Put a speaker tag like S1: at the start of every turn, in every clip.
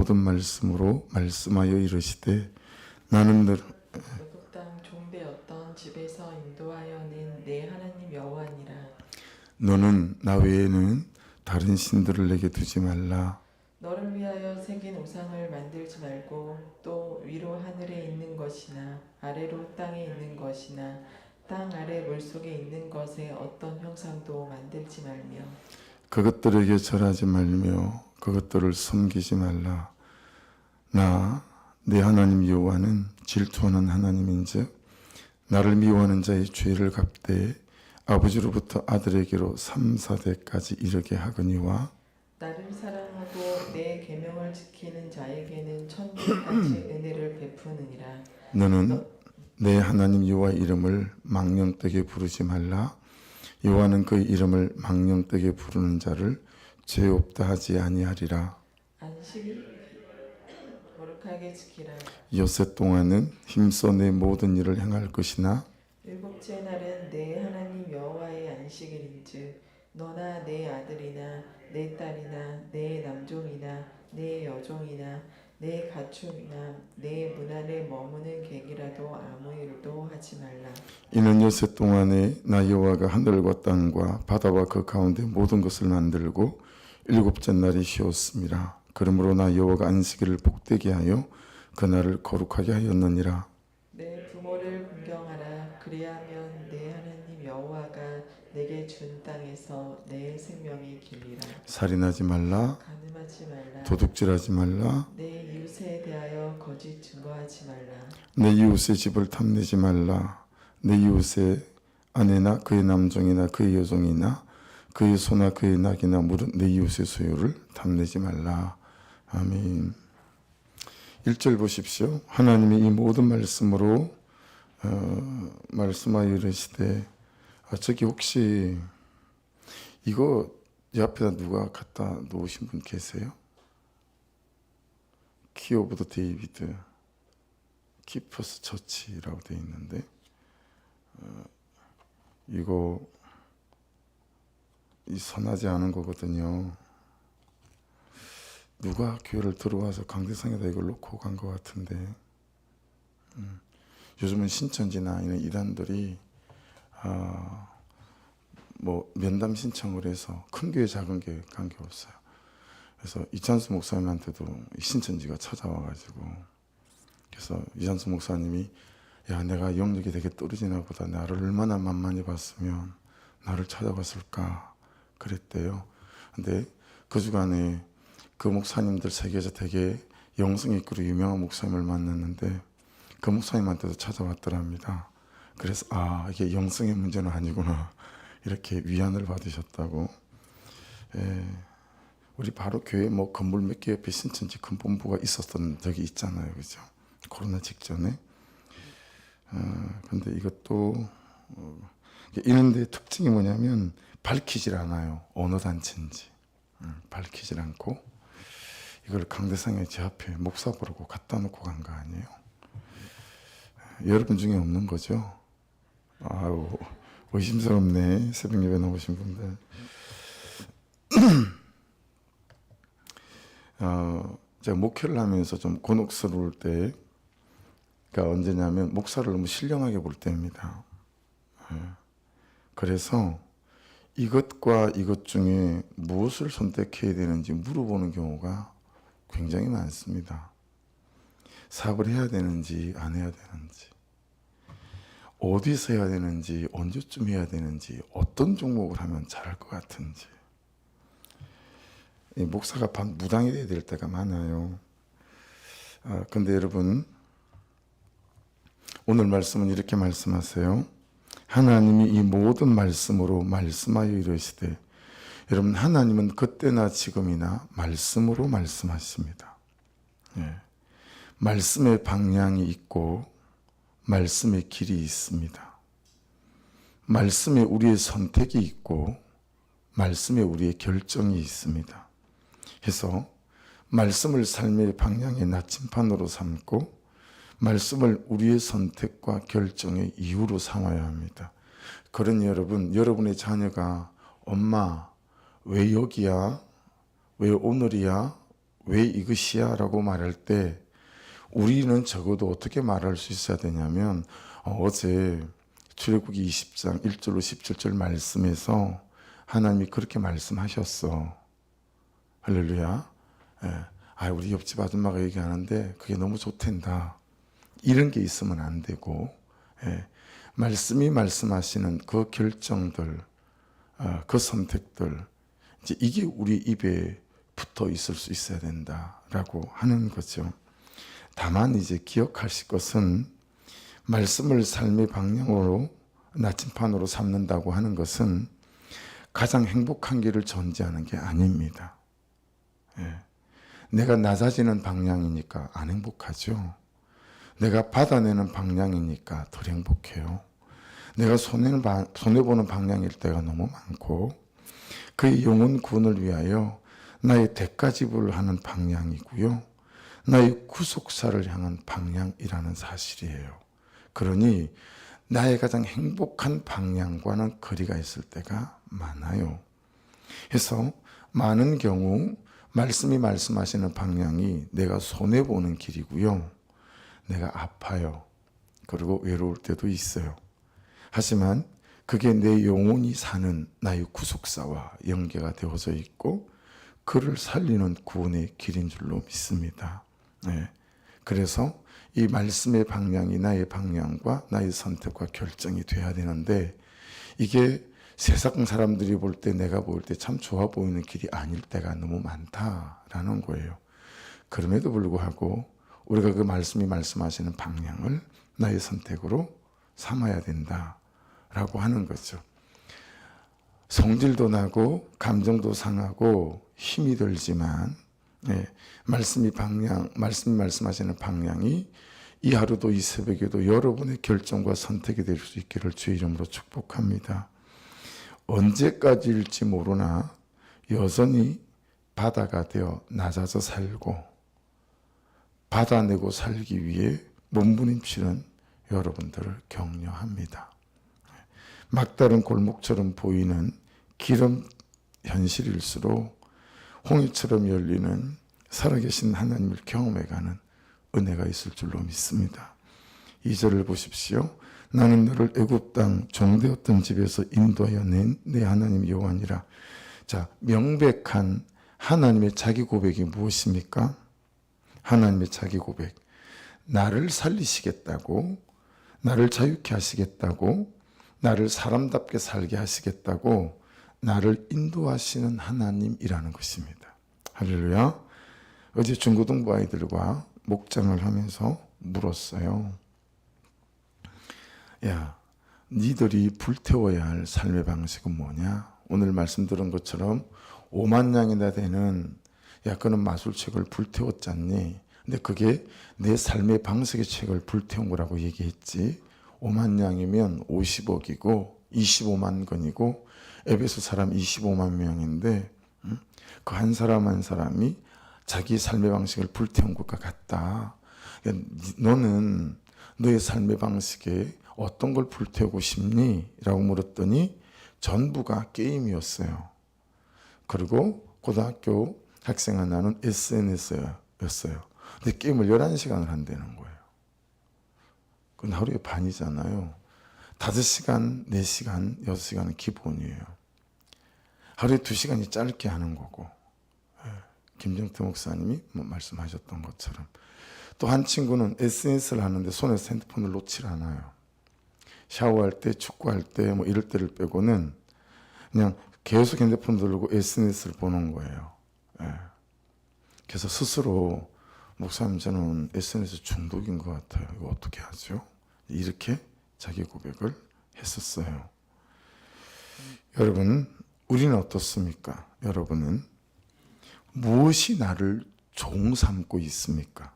S1: 모든 말씀으로 말씀하여 이르시되 나는 늘
S2: 외국 땅 종되었던 집에서 인도하여는 내 하나님 여호와니라.
S1: 너는 나 외에는 다른 신들을 내게 두지 말라.
S2: 너를 위하여 새긴 우상을 만들지 말고 또 위로 하늘에 있는 것이나 아래로 땅에 있는 것이나 땅 아래 물속에 있는 것에 어떤 형상도 만들지 말며
S1: 그것들에게 절하지 말며 그것들을 섬기지 말라. 나 내 하나님 여호와는 질투하는 하나님인즉 나를 미워하는 자의 죄를 갚되 아버지로부터 아들에게로 3, 4대까지 이르게 하거니와
S2: 나를 사랑하고 내 계명을 지키는 자에게는 천국같이 은혜를 베푸느니라.
S1: 너는 내 하나님 여호와의 이름을 망령되게 부르지 말라. 여호와는 그의 이름을 망령되게 부르는 자를 죄 없다 하지 아니하리라.
S2: 안식일 거룩하게 지키라.
S1: 엿새 동안은 힘써 내 모든 일을 행할 것이나
S2: 일곱째 날은 내 하나님 여호와의 안식일인즉 너나 내 아들이나 내 딸이나 내 남종이나 내 여종이나 내 가축이나 내 문 안에 머무는 객이라도 아무 일도 하지 말라.
S1: 이는 엿새 동안에 나 여호와가 하늘과 땅과 바다와 그 가운데 모든 것을 만들고 일곱째 날이 쉬었습니다. 그러므로 나 여호와가 안식일을 복되게 하여 그날을 거룩하게 하였느니라.
S2: 내 부모를 공경하라. 그리하면 내 하나님 여호와가 내게 준 땅에서 내 생명이 길리라.
S1: 살인하지 말라.
S2: 간음하지 말라.
S1: 도둑질하지 말라.
S2: 내 이웃에 대하여 거짓 증거하지 말라.
S1: 내 이웃의 집을 탐내지 말라. 내 이웃의 아내나 그의 남종이나 그의 여종이나 그의 소나 그의 낙이나 물은 내 이웃의 소유를 탐내지 말라. 아멘. 1절 보십시오. 하나님이 이 모든 말씀으로 말씀하여 이르시되 저기 혹시 이거 옆에다 누가 갖다 놓으신 분 계세요? 키 오브 더 데이비드 키퍼스 처치라고 되어 있는데 이거 이 선하지 않은 거거든요. 누가 교회를 들어와서 강대상에다 이걸 놓고 간 것 같은데 요즘은 신천지나 이런 이단들이 뭐 면담 신청을 해서 큰 교회 작은 교회 관계없어요. 그래서 이찬수 목사님한테도 신천지가 찾아와가지고 그래서 이찬수 목사님이 야 내가 영역이 되게 떨어지나 보다 나를 얼마나 만만히 봤으면 나를 찾아왔을까 그랬대요. 근데 그 주간에 그 목사님들 세계에서 되게 영성 있고 유명한 목사님을 만났는데 그 목사님한테도 찾아왔더랍니다. 그래서 이게 영성의 문제는 아니구나 이렇게 위안을 받으셨다고. 우리 바로 교회 뭐 건물 몇 개 옆에 신천지 큰 본부가 있었던 적이 있잖아요, 그죠? 코로나 직전에. 근데 이것도 이런 데 특징이 뭐냐면 밝히질 않아요. 어느 단체인지 밝히질 않고 이걸 강대상에 제 앞에 목사 부르고 갖다 놓고 간 거 아니에요? 여러분 중에 없는 거죠? 아유 의심스럽네. 새벽 예배 나오신 분들. 제가 목회를 하면서 좀 곤혹스러울 때가 언제냐면 목사를 너무 신령하게 볼 때입니다. 그래서 이것과 이것 중에 무엇을 선택해야 되는지 물어보는 경우가 굉장히 많습니다. 사업을 해야 되는지 안 해야 되는지 어디서 해야 되는지 언제쯤 해야 되는지 어떤 종목을 하면 잘할 것 같은지 목사가 무당이 돼야 될 때가 많아요. 근데 여러분 오늘 말씀은 이렇게 말씀하세요. 하나님이 이 모든 말씀으로 말씀하여 이르시되 여러분 하나님은 그때나 지금이나 말씀으로 말씀하십니다. 말씀의 방향이 있고 말씀의 길이 있습니다. 말씀에 우리의 선택이 있고 말씀에 우리의 결정이 있습니다. 그래서 말씀을 삶의 방향의 나침판으로 삼고 말씀을 우리의 선택과 결정의 이유로 삼아야 합니다. 그러니 여러분, 여러분의 자녀가 엄마 왜 여기야? 왜 오늘이야? 왜 이것이야? 라고 말할 때 우리는 적어도 어떻게 말할 수 있어야 되냐면 어제 출애굽기 20장 1절로 17절 말씀에서 하나님이 그렇게 말씀하셨어. 할렐루야. 예. 우리 옆집 아줌마가 얘기하는데 그게 너무 좋댄다. 이런 게 있으면 안 되고, 예. 말씀이 말씀하시는 그 결정들, 그 선택들, 이제 이게 우리 입에 붙어 있을 수 있어야 된다라고 하는 거죠. 다만 이제 기억하실 것은 말씀을 삶의 방향으로 나침판으로 삼는다고 하는 것은 가장 행복한 길을 전제하는 게 아닙니다. 예. 내가 낮아지는 방향이니까 안 행복하죠. 내가 받아내는 방향이니까 덜 행복해요. 내가 손해보는 방향일 때가 너무 많고 그 영혼 구원을 위하여 나의 대가 지불을 하는 방향이고요. 나의 구속사를 향한 방향이라는 사실이에요. 그러니 나의 가장 행복한 방향과는 거리가 있을 때가 많아요. 그래서 많은 경우 말씀이 말씀하시는 방향이 내가 손해보는 길이고요. 내가 아파요. 그리고 외로울 때도 있어요. 하지만 그게 내 영혼이 사는 나의 구속사와 연계가 되어져 있고 그를 살리는 구원의 길인 줄로 믿습니다. 네. 그래서 이 말씀의 방향이 나의 방향과 나의 선택과 결정이 돼야 되는데 이게 세상 사람들이 볼 때 내가 볼 때 참 좋아 보이는 길이 아닐 때가 너무 많다라는 거예요. 그럼에도 불구하고 우리가 그 말씀이 말씀하시는 방향을 나의 선택으로 삼아야 된다라고 하는 거죠. 성질도 나고 감정도 상하고 힘이 들지만 말씀이 말씀하시는 방향이 이 하루도 이 새벽에도 여러분의 결정과 선택이 될 수 있기를 주의 이름으로 축복합니다. 언제까지일지 모르나 여전히 바다가 되어 낮아져 살고 받아내고 살기 위해 몸부림치는 여러분들을 격려합니다. 막다른 골목처럼 보이는 길은 현실일수록 홍해처럼 열리는 살아계신 하나님을 경험해가는 은혜가 있을 줄로 믿습니다. 2절을 보십시오. 나는 너를 애굽 땅 종되었던 집에서 인도하여 낸 내 하나님 여호와니라. 자, 명백한 하나님의 자기 고백이 무엇입니까? 하나님의 자기 고백. 나를 살리시겠다고, 나를 자유케 하시겠다고, 나를 사람답게 살게 하시겠다고 나를 인도하시는 하나님이라는 것입니다. 할렐루야. 어제 중고등부 아이들과 목장을 하면서 물었어요. 야, 니들이 불태워야 할 삶의 방식은 뭐냐? 오늘 말씀 들은 것처럼 5만 양이나 되는 그는 마술책을 불태웠잖니. 근데 그게 내 삶의 방식의 책을 불태운 거라고 얘기했지. 5만 양이면 50억이고 25만 건이고 에베소 사람 25만 명인데 그 한 사람 한 사람이 자기 삶의 방식을 불태운 것과 같다. 너는 너의 삶의 방식에 어떤 걸 불태우고 싶니? 라고 물었더니 전부가 게임이었어요. 그리고 고등학교 학생 하나는 SNS였어요. 근데 게임을 11시간을 한다는 거예요. 그건 하루에 반이잖아요. 5시간, 4시간, 6시간은 기본이에요. 하루에 2시간이 짧게 하는 거고. 김정태 목사님이 말씀하셨던 것처럼. 또 한 친구는 SNS를 하는데 손에서 핸드폰을 놓질 않아요. 샤워할 때, 축구할 때, 이럴 때를 빼고는 그냥 계속 핸드폰 들고 SNS를 보는 거예요. 그래서 스스로 목사님 저는 SNS 중독인 것 같아요. 이거 어떻게 하죠? 이렇게 자기 고백을 했었어요. 여러분, 우리는 어떻습니까? 여러분은 무엇이 나를 종 삼고 있습니까?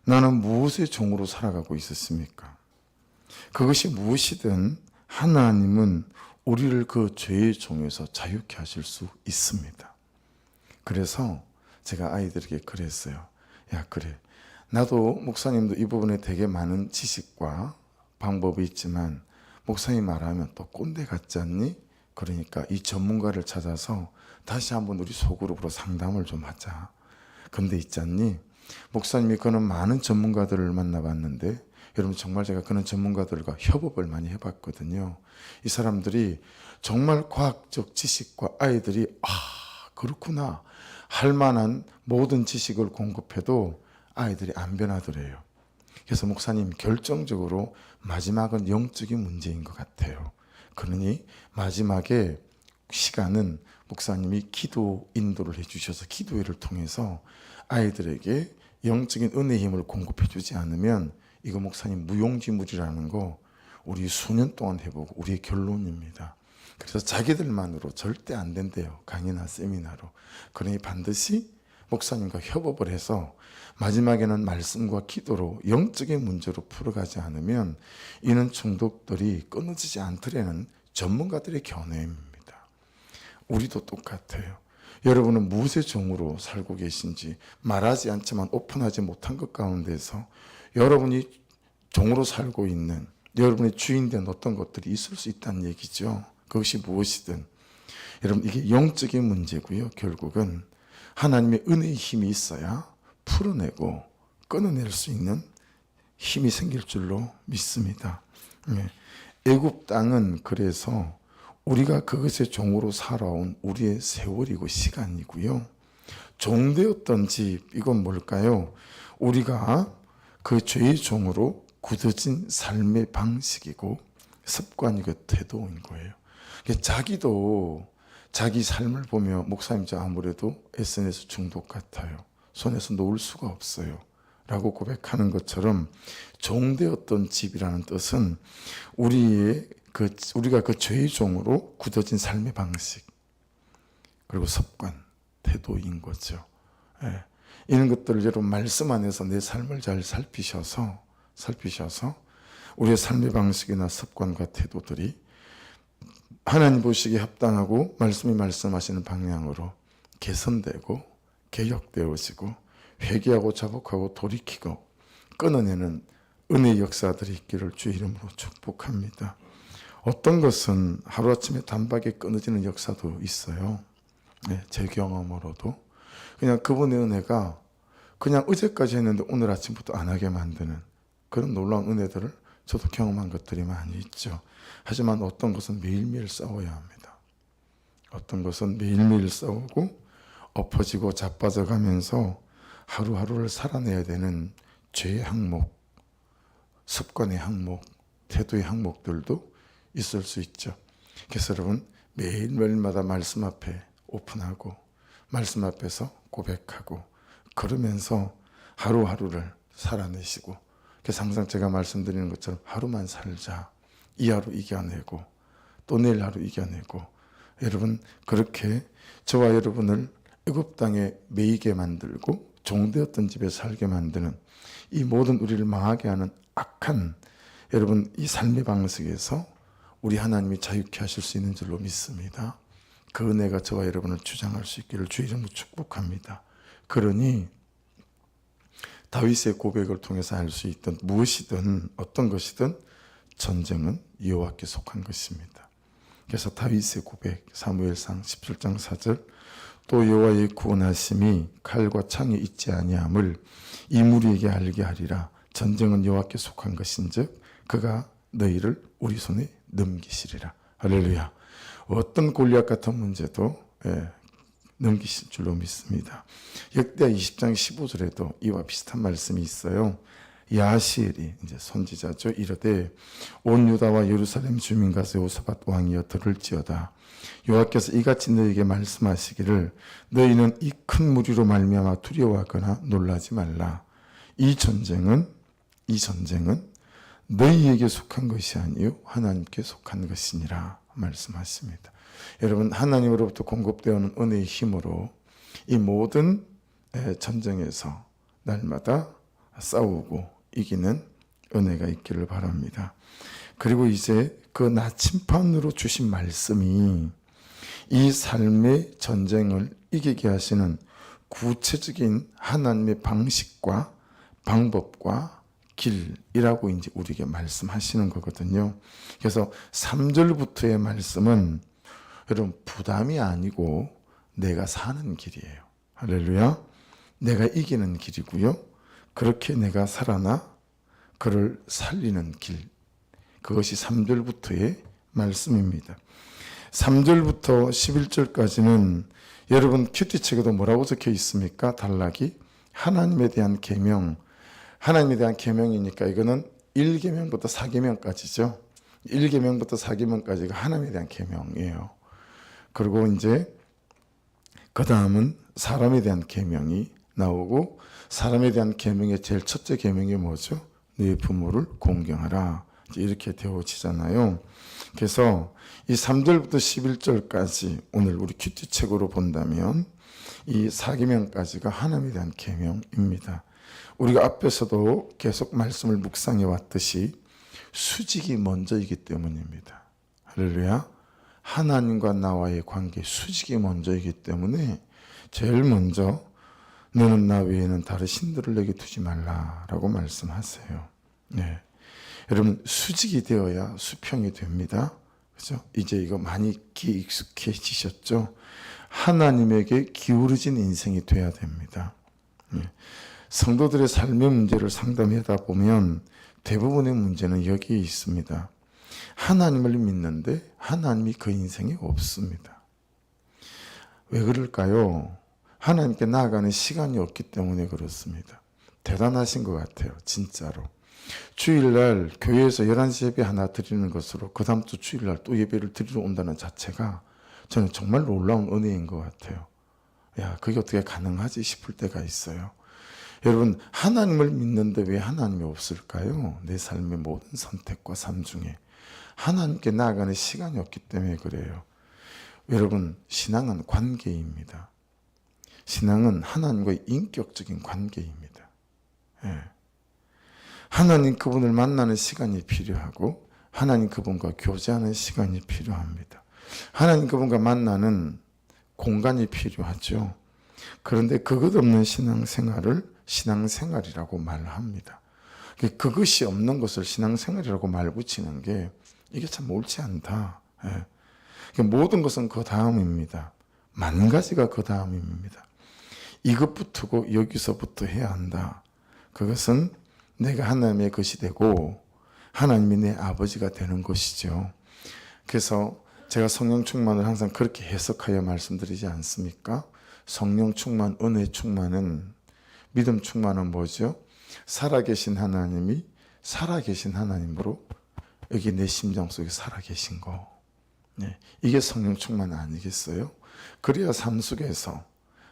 S1: 나는 무엇의 종으로 살아가고 있었습니까? 그것이 무엇이든 하나님은 우리를 그 죄의 종에서 자유케 하실 수 있습니다. 그래서 제가 아이들에게 그랬어요. 야, 그래. 나도 목사님도 이 부분에 되게 많은 지식과 방법이 있지만 목사님 말하면 또 꼰대 같지 않니? 그러니까 이 전문가를 찾아서 다시 한번 우리 소그룹으로 상담을 좀 하자. 근데 있잖니, 목사님이 그는 많은 전문가들을 만나봤는데, 여러분 정말 제가 그런 전문가들과 협업을 많이 해봤거든요. 이 사람들이 정말 과학적 지식과 아이들이 그렇구나 할 만한 모든 지식을 공급해도 아이들이 안 변하더래요. 그래서 목사님, 결정적으로 마지막은 영적인 문제인 것 같아요. 그러니 마지막에 시간은 목사님이 기도 인도를 해주셔서 기도회를 통해서 아이들에게 영적인 은혜의 힘을 공급해 주지 않으면 이거 목사님 무용지물이라는 거 우리 수년 동안 해보고 우리의 결론입니다. 그래서 자기들만으로 절대 안 된대요. 강의나 세미나로. 그러니 반드시 목사님과 협업을 해서 마지막에는 말씀과 기도로 영적인 문제로 풀어가지 않으면 이는 중독들이 끊어지지 않더라는 전문가들의 견해입니다. 우리도 똑같아요. 여러분은 무엇의 종으로 살고 계신지 말하지 않지만 오픈하지 못한 것 가운데서 여러분이 종으로 살고 있는 여러분의 주인된 어떤 것들이 있을 수 있다는 얘기죠. 그것이 무엇이든 여러분 이게 영적인 문제고요. 결국은 하나님의 은혜의 힘이 있어야 풀어내고 끊어낼 수 있는 힘이 생길 줄로 믿습니다. 애굽 땅은 그래서 우리가 그것의 종으로 살아온 우리의 세월이고 시간이고요. 종되었던 집, 이건 뭘까요? 우리가 그 죄의 종으로 굳어진 삶의 방식이고 습관이고 태도인 거예요. 자기도 자기 삶을 보며 목사님 저 아무래도 SNS 중독 같아요. 손에서 놓을 수가 없어요. 라고 고백하는 것처럼 종되었던 집이라는 뜻은 우리가 그 죄의 종으로 굳어진 삶의 방식 그리고 습관, 태도인 거죠. 이런 것들을 여러분 말씀 안에서 내 삶을 잘 살피셔서 우리의 삶의 방식이나 습관과 태도들이 하나님 보시기에 합당하고 말씀이 말씀하시는 방향으로 개선되고 개혁되어지고 회개하고 자복하고 돌이키고 끊어내는 은혜의 역사들이 있기를 주의 이름으로 축복합니다. 어떤 것은 하루아침에 단박에 끊어지는 역사도 있어요. 제 경험으로도 그냥 그분의 은혜가 그냥 어제까지 했는데 오늘 아침부터 안 하게 만드는 그런 놀라운 은혜들을 저도 경험한 것들이 많이 있죠. 하지만 어떤 것은 매일매일 싸워야 합니다. 어떤 것은 매일매일 싸우고 엎어지고 자빠져가면서 하루하루를 살아내야 되는 죄의 항목, 습관의 항목, 태도의 항목들도 있을 수 있죠. 그래서 여러분 매일매일마다 말씀 앞에 오픈하고 말씀 앞에서 고백하고 그러면서 하루하루를 살아내시고 그래서 항상 제가 말씀드리는 것처럼 하루만 살자. 이 하루 이겨내고 또 내일 하루 이겨내고 여러분 그렇게 저와 여러분을 애굽 땅에 매이게 만들고 종되었던 집에 살게 만드는 이 모든 우리를 망하게 하는 악한 여러분 이 삶의 방식에서 우리 하나님이 자유케 하실 수 있는 줄로 믿습니다. 그 은혜가 저와 여러분을 주장할 수 있기를 주의 이름으로 축복합니다. 그러니 다윗의 고백을 통해서 알 수 있던 무엇이든 어떤 것이든 전쟁은 여호와께 속한 것입니다. 그래서 다윗의 고백 사무엘상 17장 4절 또 여호와의 구원하심이 칼과 창에 있지 아니함을 이 무리에게 알게 하리라. 전쟁은 여호와께 속한 것인즉 그가 너희를 우리 손에 넘기시리라. 할렐루야. 어떤 골리앗 같은 문제도 넘기실 줄로 믿습니다. 역대하 20장 15절에도 이와 비슷한 말씀이 있어요. 야시엘이 이제 선지자죠. 이르되 온 유다와 예루살렘 주민과 여호사밧 왕이여 들을지어다. 여호와께서 이같이 너희에게 말씀하시기를 너희는 이 큰 무리로 말미암아 두려워하거나 놀라지 말라. 이 전쟁은 너희에게 속한 것이 아니요 하나님께 속한 것이니라 말씀하십니다. 여러분 하나님으로부터 공급되어오는 은혜의 힘으로 이 모든 전쟁에서 날마다 싸우고 이기는 은혜가 있기를 바랍니다. 그리고 이제 그 나침판으로 주신 말씀이 이 삶의 전쟁을 이기게 하시는 구체적인 하나님의 방식과 방법과 길이라고 이제 우리에게 말씀하시는 거거든요. 그래서 3절부터의 말씀은 여러분 부담이 아니고 내가 사는 길이에요. 할렐루야. 내가 이기는 길이고요. 그렇게 내가 살아나 그를 살리는 길. 그것이 3절부터의 말씀입니다. 3절부터 11절까지는 여러분 큐티책에도 뭐라고 적혀 있습니까? 단락이 하나님에 대한 계명, 하나님에 대한 계명이니까 이거는 1계명부터 4계명까지죠. 1계명부터 4계명까지가 하나님에 대한 계명이에요. 그리고 이제 그 다음은 사람에 대한 계명이 나오고, 사람에 대한 계명의 제일 첫째 계명이 뭐죠? 네 부모를 공경하라. 이렇게 되어지잖아요. 그래서 이 3절부터 11절까지 오늘 우리 큐티책으로 본다면 이 4계명까지가 하나님에 대한 계명입니다. 우리가 앞에서도 계속 말씀을 묵상해 왔듯이 수직이 먼저이기 때문입니다. 할렐루야. 하나님과 나와의 관계 수직이 먼저이기 때문에 제일 먼저 너는 나 외에는 다른 신들을 내게 두지 말라라고 말씀하세요. 네. 여러분 수직이 되어야 수평이 됩니다. 그죠? 이제 이거 많이 익숙해지셨죠? 하나님에게 기울어진 인생이 돼야 됩니다. 네. 성도들의 삶의 문제를 상담하다 보면 대부분의 문제는 여기에 있습니다. 하나님을 믿는데 하나님이 그 인생에 없습니다. 왜 그럴까요? 하나님께 나아가는 시간이 없기 때문에 그렇습니다. 대단하신 것 같아요. 진짜로. 주일날 교회에서 11시 예배 하나 드리는 것으로 그 다음 주 주일날 또 예배를 드리러 온다는 자체가 저는 정말 놀라운 은혜인 것 같아요. 야, 그게 어떻게 가능하지 싶을 때가 있어요. 여러분 하나님을 믿는데 왜 하나님이 없을까요? 내 삶의 모든 선택과 삶 중에 하나님께 나아가는 시간이 없기 때문에 그래요. 여러분 신앙은 관계입니다. 신앙은 하나님과의 인격적인 관계입니다. 예. 하나님 그분을 만나는 시간이 필요하고 하나님 그분과 교제하는 시간이 필요합니다. 하나님 그분과 만나는 공간이 필요하죠. 그런데 그것 없는 신앙생활을 신앙생활이라고 말합니다. 그것이 없는 것을 신앙생활이라고 말 붙이는 게 이게 참 옳지 않다. 예. 모든 것은 그 다음입니다. 만 가지가 그 다음입니다. 이것부터고 여기서부터 해야 한다. 그것은 내가 하나님의 것이 되고 하나님이 내 아버지가 되는 것이죠. 그래서 제가 성령 충만을 항상 그렇게 해석하여 말씀드리지 않습니까? 성령 충만, 은혜 충만은, 믿음 충만은 뭐죠? 살아계신 하나님이 살아계신 하나님으로 여기 내 심장 속에 살아계신 거. 네, 이게 성령 충만 아니겠어요? 그래야 삶 속에서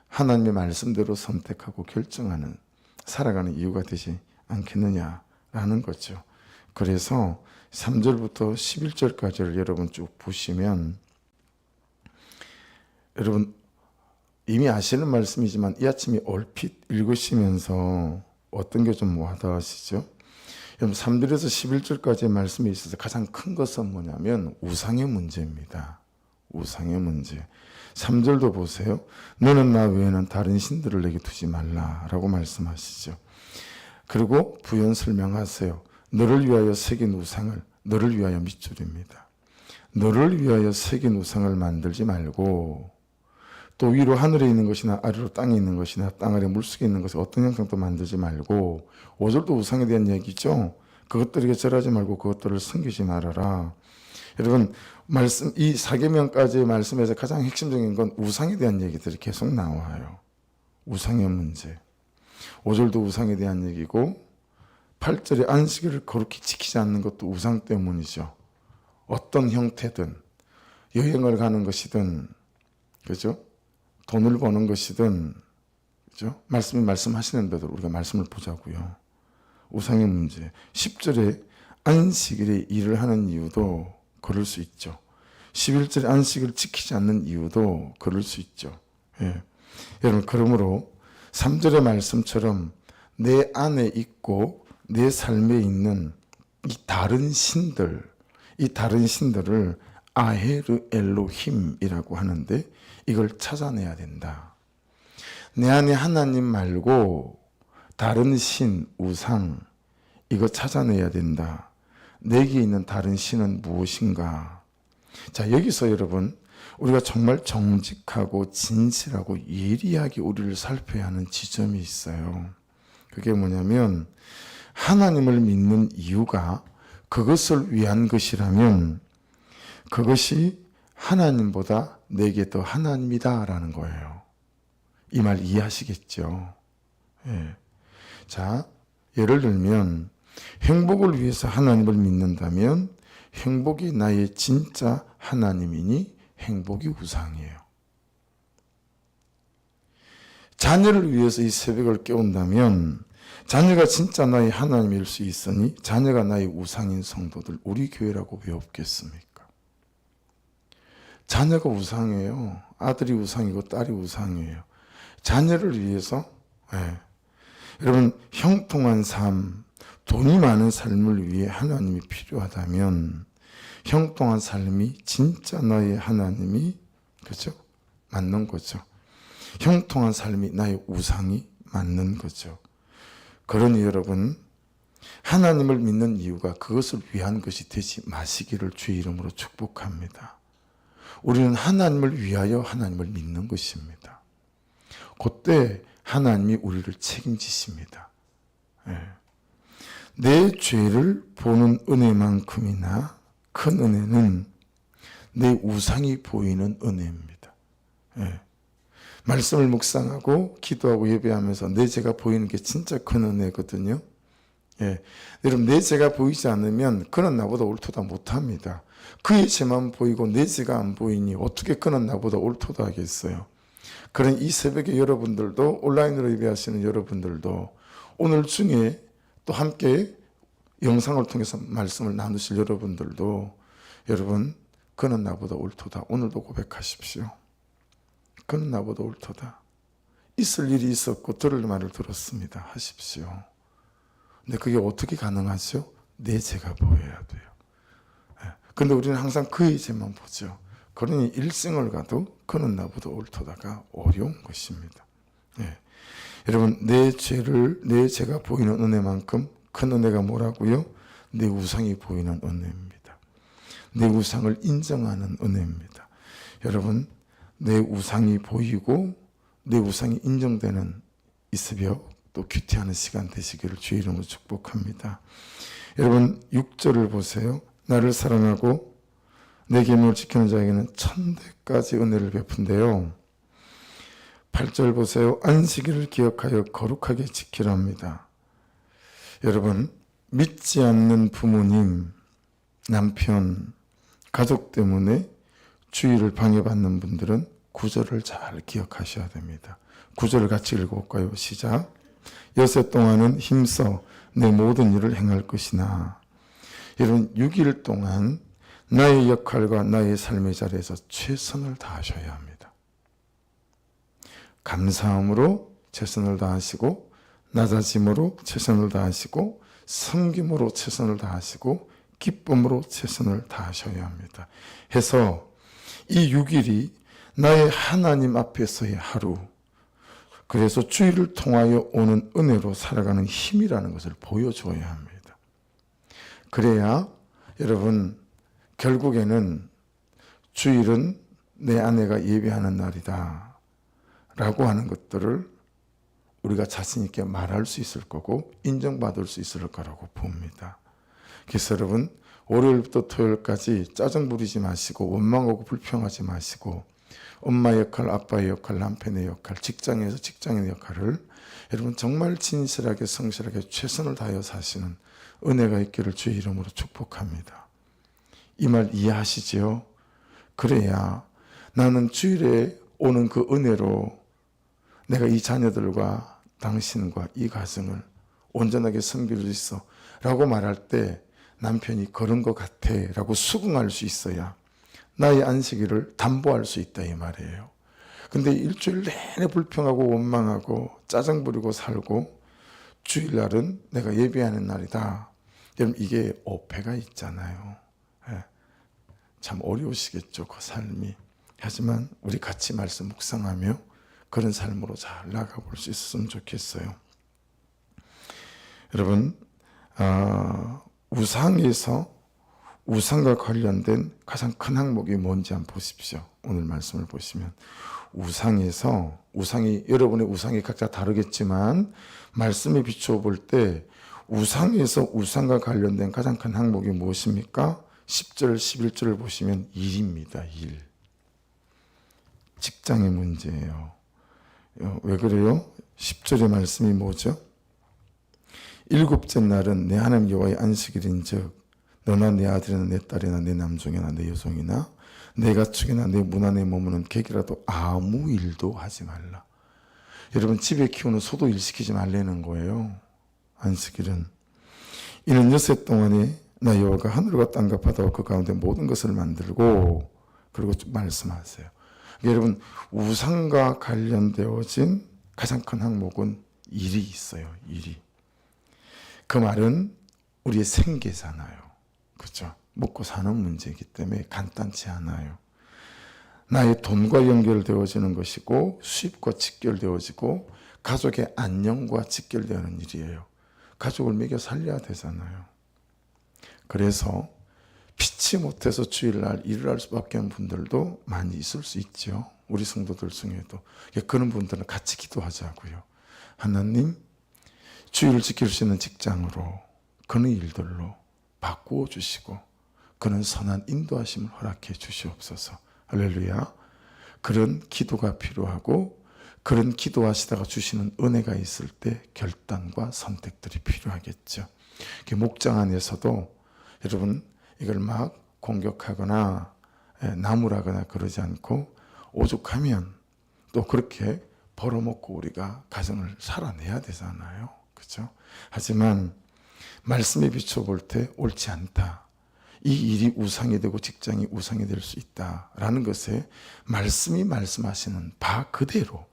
S1: 하나님의 말씀대로 선택하고 결정하는, 살아가는 이유가 되지 않겠느냐라는 거죠. 그래서 3절부터 11절까지를 여러분 쭉 보시면 여러분 이미 아시는 말씀이지만 이 아침에 얼핏 읽으시면서 어떤 게 좀 와닿으시죠? 여러분 3절에서 11절까지의 말씀에 있어서 가장 큰 것은 뭐냐면 우상의 문제입니다. 우상의 문제. 3절도 보세요. 너는 나 외에는 다른 신들을 내게 두지 말라라고 말씀하시죠. 그리고 부연 설명하세요. 너를 위하여 새긴 우상을 너를 위하여 밑줄입니다. 너를 위하여 새긴 우상을 만들지 말고 또 위로 하늘에 있는 것이나 아래로 땅에 있는 것이나 땅 아래 물속에 있는 것을 어떤 형상도 만들지 말고 5절도 우상에 대한 얘기죠. 그것들에게 절하지 말고 그것들을 섬기지 말아라. 여러분 말씀 이 4계명까지의 말씀에서 가장 핵심적인 건 우상에 대한 얘기들이 계속 나와요. 우상의 문제. 5절도 우상에 대한 얘기고 8절에 안식일을 거룩히 지키지 않는 것도 우상 때문이죠. 어떤 형태든 여행을 가는 것이든 그죠? 돈을 버는 것이든 그죠? 말씀이 말씀하시는 대로 우리가 말씀을 보자고요. 우상의 문제. 10절에 안식일에 일을 하는 이유도 그럴 수 있죠. 11절에 안식을 지키지 않는 이유도 그럴 수 있죠. 예. 여러분 그러므로 3절의 말씀처럼 내 안에 있고 내 삶에 있는 이 다른 신들, 이 다른 신들을 아헤르 엘로힘이라고 하는데 이걸 찾아내야 된다. 내 안에 하나님 말고 다른 신, 우상 이거 찾아내야 된다. 내게 있는 다른 신은 무엇인가? 자, 여기서 여러분 우리가 정말 정직하고 진실하고 예리하게 우리를 살펴야 하는 지점이 있어요. 그게 뭐냐면 하나님을 믿는 이유가 그것을 위한 것이라면 그것이 하나님보다 내게 더 하나님이다라는 거예요. 이 말 이해하시겠죠? 예. 자, 예를 들면 행복을 위해서 하나님을 믿는다면 행복이 나의 진짜 하나님이니 행복이 우상이에요. 자녀를 위해서 이 새벽을 깨운다면 자녀가 진짜 나의 하나님일 수 있으니 자녀가 나의 우상인 성도들 우리 교회라고 왜 없겠습니까? 자녀가 우상이에요. 아들이 우상이고 딸이 우상이에요. 자녀를 위해서 여러분 형통한 삶, 돈이 많은 삶을 위해 하나님이 필요하다면 형통한 삶이 진짜 나의 하나님이 그죠? 맞는 거죠. 형통한 삶이 나의 우상이 맞는 거죠. 그러니 여러분 하나님을 믿는 이유가 그것을 위한 것이 되지 마시기를 주의 이름으로 축복합니다. 우리는 하나님을 위하여 하나님을 믿는 것입니다. 그때 하나님이 우리를 책임지십니다. 내 죄를 보는 은혜만큼이나 큰 은혜는 내 우상이 보이는 은혜입니다. 말씀을 묵상하고 기도하고 예배하면서 내 죄가 보이는 게 진짜 큰 은혜거든요. 여러분 내 죄가 보이지 않으면 그는 나보다 옳도다 못합니다. 그의 죄만 보이고 내 죄가 안 보이니 어떻게 그는 나보다 옳도다 하겠어요. 그런 이 새벽에 여러분들도 온라인으로 예배하시는 여러분들도 오늘 중에 또 함께 영상을 통해서 말씀을 나누실 여러분들도 여러분 그는 나보다 옳도다 오늘도 고백하십시오. 그는 나보다 옳도다. 있을 일이 있었고 들을 말을 들었습니다. 하십시오. 근데 그게 어떻게 가능하죠? 내 죄가 보여야 돼요. 근데 우리는 항상 그의 죄만 보죠. 그러니 일생을 가도 그는 나보다 옳도다가 어려운 것입니다. 여러분 내 죄가 보이는 은혜만큼 큰 은혜가 뭐라고요? 내 우상이 보이는 은혜입니다. 내 우상을 인정하는 은혜입니다. 여러분 내 우상이 보이고 내 우상이 인정되는 이 새벽 또 큐티하는 시간 되시기를 주의 이름으로 축복합니다. 여러분 6절을 보세요. 나를 사랑하고 내 계명을 지키는 자에게는 천대까지 은혜를 베푼대요. 8절 보세요. 안식일을 기억하여 거룩하게 지키라 합니다. 여러분 믿지 않는 부모님, 남편, 가족 때문에 주의를 방해받는 분들은 9절을 잘 기억하셔야 됩니다. 9절을 같이 읽어볼까요? 시작. 여세 동안은 힘써 내 모든 일을 행할 것이나 여러분 6일 동안 나의 역할과 나의 삶의 자리에서 최선을 다하셔야 합니다. 감사함으로 최선을 다하시고 낮아짐으로 최선을 다하시고 섬김으로 최선을 다하시고 기쁨으로 최선을 다하셔야 합니다. 해서 이 6일이 나의 하나님 앞에서의 하루, 그래서 주일을 통하여 오는 은혜로 살아가는 힘이라는 것을 보여줘야 합니다. 그래야 여러분 결국에는 주일은 내 아내가 예배하는 날이다 라고 하는 것들을 우리가 자신 있게 말할 수 있을 거고 인정받을 수 있을 거라고 봅니다. 그래서 여러분 월요일부터 토요일까지 짜증 부리지 마시고 원망하고 불평하지 마시고 엄마의 역할, 아빠의 역할, 남편의 역할, 직장에서 직장인의 역할을 여러분 정말 진실하게 성실하게 최선을 다하여 사시는 은혜가 있기를 주의 이름으로 축복합니다. 이 말 이해하시죠? 그래야 나는 주일에 오는 그 은혜로 내가 이 자녀들과 당신과 이 가정을 온전하게 섬길 수 있어 라고 말할 때 남편이 그런 것 같아 라고 수긍할 수 있어야 나의 안식일을 담보할 수 있다 이 말이에요. 근데 일주일 내내 불평하고 원망하고 짜증 부리고 살고 주일날은 내가 예배하는 날이다. 여러분 이게 오해가 있잖아요. 참 어려우시겠죠 그 삶이. 하지만 우리 같이 말씀 묵상하며 그런 삶으로 잘 나가볼 수 있었으면 좋겠어요. 여러분 우상에서 우상과 관련된 가장 큰 항목이 뭔지 한번 보십시오. 오늘 말씀을 보시면 우상이 여러분의 우상이 각자 다르겠지만 말씀에 비추어 볼 때 우상에서 우상과 관련된 가장 큰 항목이 무엇입니까? 10절, 11절을 보시면 일입니다. 일. 직장의 문제예요. 왜 그래요? 10절의 말씀이 뭐죠? 일곱째 날은 내 하나님 여호와의 안식일인즉 너나 내 아들이나 내 딸이나 내 남종이나 내 여종이나 내 가축이나 내 문 안에 머무는 객이라도 아무 일도 하지 말라. 여러분 집에 키우는 소도 일 시키지 말라는 거예요. 안식일은 이는 엿새 동안에 나 여호와가 하늘과 땅과 바다와 그 가운데 모든 것을 만들고 그리고 쭉 말씀하세요. 여러분 우상과 관련되어진 가장 큰 항목은 일이 있어요. 일이. 그 말은 우리의 생계잖아요. 그렇죠? 먹고 사는 문제이기 때문에 간단치 않아요. 나의 돈과 연결되어지는 것이고 수입과 직결되어지고 가족의 안녕과 직결되는 일이에요. 가족을 먹여 살려야 되잖아요. 그래서 피치 못해서 주일날 일을 할 수밖에 없는 분들도 많이 있을 수 있죠. 우리 성도들 중에도. 그런 분들은 같이 기도하자고요. 하나님, 주일을 지킬 수 있는 직장으로 그런 일들로 바꾸어 주시고 그런 선한 인도하심을 허락해 주시옵소서. 할렐루야. 그런 기도가 필요하고 그런 기도하시다가 주시는 은혜가 있을 때 결단과 선택들이 필요하겠죠. 목장 안에서도 여러분 이걸 막 공격하거나 나무라거나 그러지 않고 오죽하면 또 그렇게 벌어먹고 우리가 가정을 살아내야 되잖아요. 그렇죠? 하지만 말씀에 비춰 볼 때 옳지 않다. 이 일이 우상이 되고 직장이 우상이 될 수 있다라는 것에 말씀이 말씀하시는 바 그대로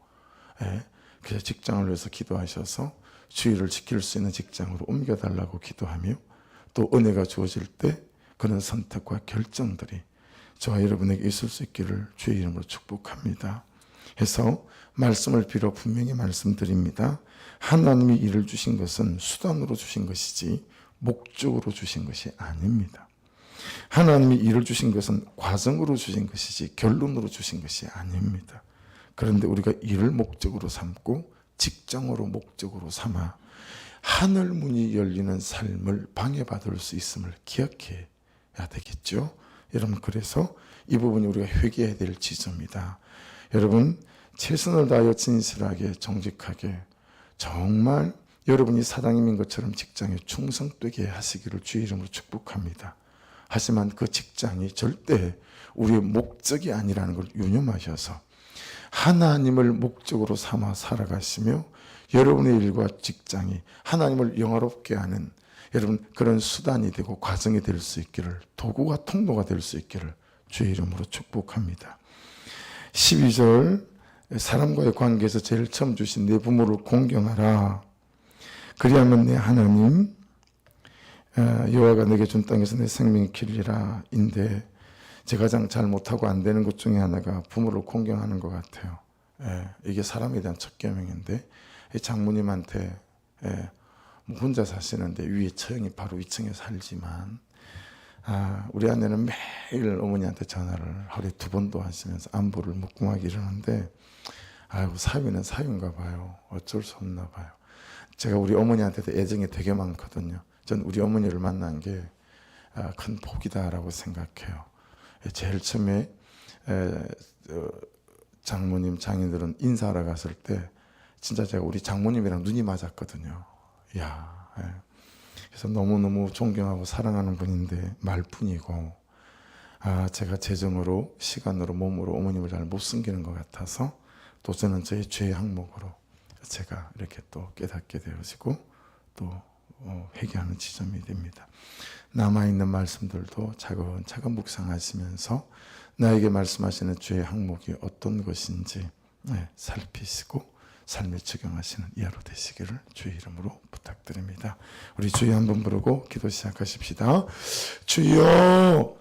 S1: 그래서 직장을 위해서 기도하셔서 주의를 지킬 수 있는 직장으로 옮겨달라고 기도하며 또 은혜가 주어질 때 그런 선택과 결정들이 저와 여러분에게 있을 수 있기를 주의 이름으로 축복합니다. 해서 말씀을 빌어 분명히 말씀드립니다. 하나님이 일을 주신 것은 수단으로 주신 것이지 목적으로 주신 것이 아닙니다. 하나님이 일을 주신 것은 과정으로 주신 것이지 결론으로 주신 것이 아닙니다. 그런데 우리가 일을 목적으로 삼고 직장으로 목적으로 삼아 하늘 문이 열리는 삶을 방해받을 수 있음을 기억해야 되겠죠. 여러분 그래서 이 부분이 우리가 회개해야 될 지점이다. 여러분 최선을 다하여 진실하게 정직하게 정말 여러분이 사장님인 것처럼 직장에 충성되게 하시기를 주의 이름으로 축복합니다. 하지만 그 직장이 절대 우리의 목적이 아니라는 걸 유념하셔서 하나님을 목적으로 삼아 살아가시며 여러분의 일과 직장이 하나님을 영화롭게 하는 여러분 그런 수단이 되고 과정이 될 수 있기를 도구가 통로가 될 수 있기를 주의 이름으로 축복합니다. 12절 사람과의 관계에서 제일 처음 주신 내 부모를 공경하라. 그리하면 내 하나님 여호와가 내게 준 땅에서 내 생명이 길리라 인데 제가 가장 잘 못하고 안 되는 것 중에 하나가 부모를 공경하는 것 같아요. 이게 사람에 대한 첫 계명인데 장모님한테 혼자 사시는데 위에 처형이 바로 위층에 살지만 우리 아내는 매일 어머니한테 전화를 하루에 2번도 하시면서 안부를 묻고 막 이러는데 아이고 사위는 사위인가 봐요. 어쩔 수 없나 봐요. 제가 우리 어머니한테도 애정이 되게 많거든요. 전 우리 어머니를 만난 게 큰 복이다라고 생각해요. 제일 처음에 장모님 장인들은 인사하러 갔을 때 진짜 제가 우리 장모님이랑 눈이 맞았거든요. 이야, 그래서 너무너무 존경하고 사랑하는 분인데 말뿐이고 제가 재정으로 시간으로 몸으로 어머님을 잘 못 섬기는 것 같아서 또 저는 저의 죄의 항목으로 제가 이렇게 또 깨닫게 되어지고 또 회개하는 지점이 됩니다. 남아있는 말씀들도 차근차근 묵상하시면서 나에게 말씀하시는 죄의 항목이 어떤 것인지 살피시고 삶에 적용하시는 이하로 되시기를 주의 이름으로 부탁드립니다. 우리 주여 한번 부르고 기도 시작하십시다. 주여